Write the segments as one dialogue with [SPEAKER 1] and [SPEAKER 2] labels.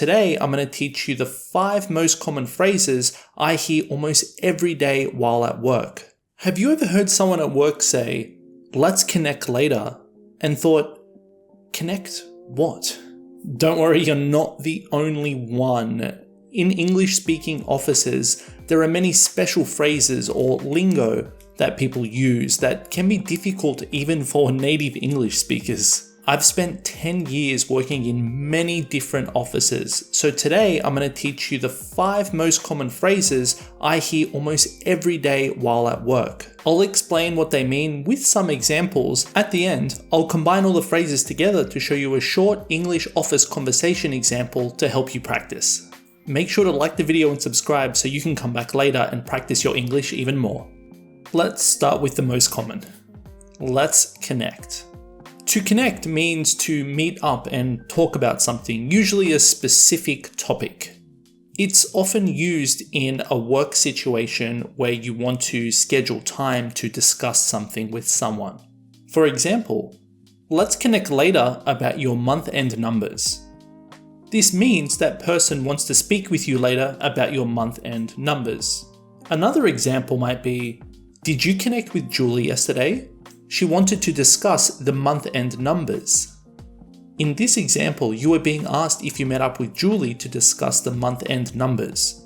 [SPEAKER 1] today I'm going to teach you the 5 most common phrases I hear almost every day while at work. Have you ever heard someone at work say, "Let's connect later," and thought, connect what? Don't worry, you're not the only one. In English-speaking offices, there are many special phrases or lingo that people use that can be difficult even for native English speakers. I've spent 10 years working in many different offices, so today I'm going to teach you the 5 most common phrases I hear almost every day while at work. I'll explain what they mean with some examples. At the end, I'll combine all the phrases together to show you a short English office conversation example to help you practice. Make sure to like the video and subscribe so you can come back later and practice your English even more. Let's start with the most common. Let's connect. To connect means to meet up and talk about something, usually a specific topic. It's often used in a work situation where you want to schedule time to discuss something with someone. For example, let's connect later about your month-end numbers. This means that person wants to speak with you later about your month-end numbers. Another example might be, did you connect with Julie yesterday? She wanted to discuss the month-end numbers. In this example, you are being asked if you met up with Julie to discuss the month-end numbers.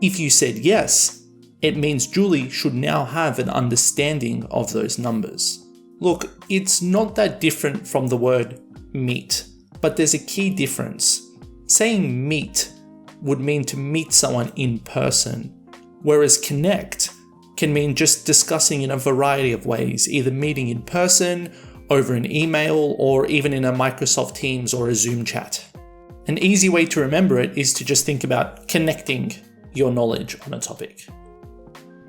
[SPEAKER 1] If you said yes, it means Julie should now have an understanding of those numbers. Look, it's not that different from the word meet, but there's a key difference. Saying meet would mean to meet someone in person, whereas connect can mean just discussing in a variety of ways, either meeting in person, over an email, or even in a Microsoft Teams or a Zoom chat. An easy way to remember it is to just think about connecting your knowledge on a topic.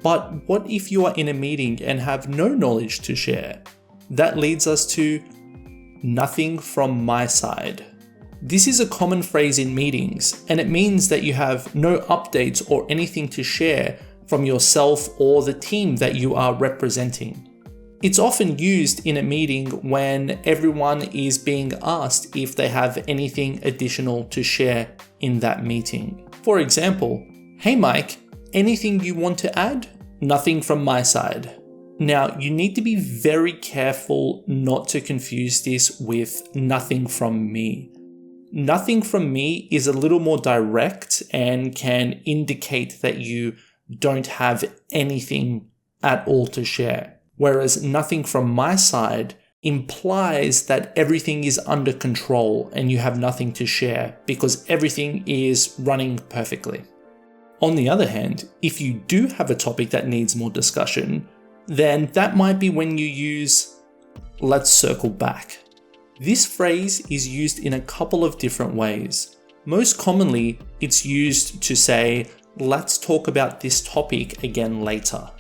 [SPEAKER 1] But what if you are in a meeting and have no knowledge to share? That leads us to nothing from my side. This is a common phrase in meetings, and it means that you have no updates or anything to share from yourself or the team that you are representing. It's often used in a meeting when everyone is being asked if they have anything additional to share in that meeting. For example, "Hey Mike, anything you want to add?" "Nothing from my side." Now, you need to be very careful not to confuse this with "nothing from me." "Nothing from me" is a little more direct and can indicate that you don't have anything at all to share. Whereas "nothing from my side" implies that everything is under control and you have nothing to share because everything is running perfectly. On the other hand, if you do have a topic that needs more discussion, then that might be when you use "let's circle back." This phrase is used in a couple of different ways. Most commonly, it's used to say, "Let's talk about this topic again later."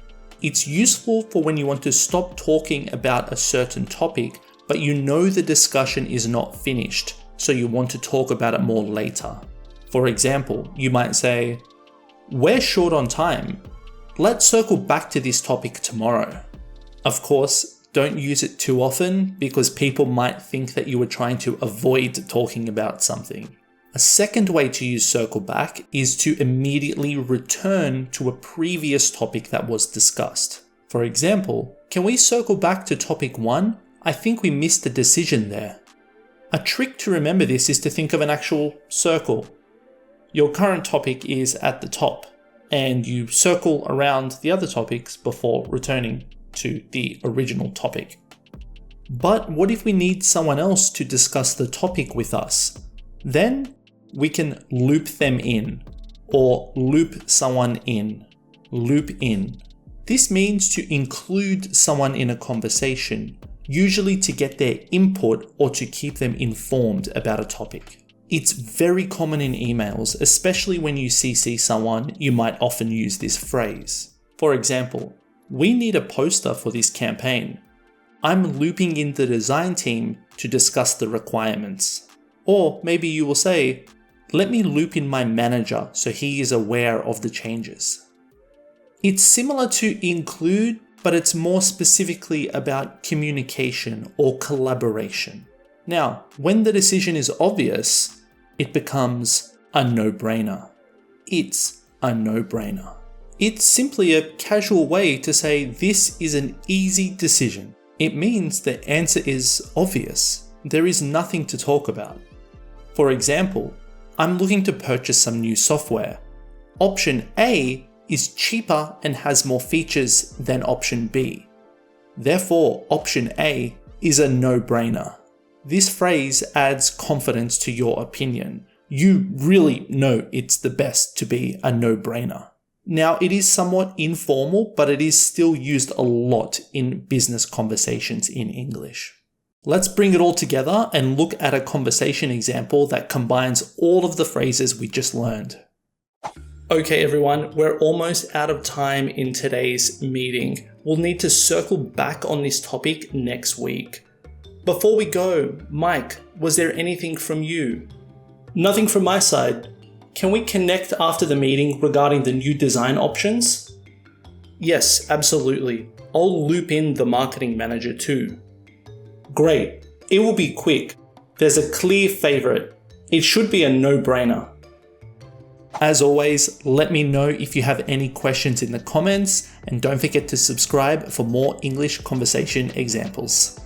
[SPEAKER 1] It's useful for when you want to stop talking about a certain topic, but you know the discussion is not finished, so you want to talk about it more later. For example, you might say, "We're short on time. Let's circle back to this topic tomorrow." Of course, don't use it too often because people might think that you were trying to avoid talking about something. A second way to use circle back is to immediately return to a previous topic that was discussed. For example, "Can we circle back to topic 1? I think we missed a decision there." A trick to remember this is to think of an actual circle. Your current topic is at the top, and you circle around the other topics before returning to the original topic. But what if we need someone else to discuss the topic with us? Then we can loop them in, or loop someone in. Loop in. This means to include someone in a conversation, usually to get their input or to keep them informed about a topic. It's very common in emails, especially when you CC someone, you might often use this phrase. For example, "We need a poster for this campaign. I'm looping in the design team to discuss the requirements." Or maybe you will say, "Let me loop in my manager so he is aware of the changes." It's similar to include, but it's more specifically about communication or collaboration. Now, when the decision is obvious, it becomes a no-brainer. It's a no-brainer. It's simply a casual way to say this is an easy decision. It means the answer is obvious. There is nothing to talk about. For example, I'm looking to purchase some new software. Option A is cheaper and has more features than option B. Therefore, option A is a no-brainer. This phrase adds confidence to your opinion. You really know it's the best to be a no-brainer. Now, it is somewhat informal, but it is still used a lot in business conversations in English. Let's bring it all together and look at a conversation example that combines all of the phrases we just learned. Okay everyone, we're almost out of time in today's meeting. We'll need to circle back on this topic next week. Before we go, Mike, was there anything from you? Nothing from my side. Can we connect after the meeting regarding the new design options? Yes, absolutely. I'll loop in the marketing manager too. Great. It will be quick. There's a clear favorite. It should be a no-brainer. As always, let me know if you have any questions in the comments, and don't forget to subscribe for more English conversation examples.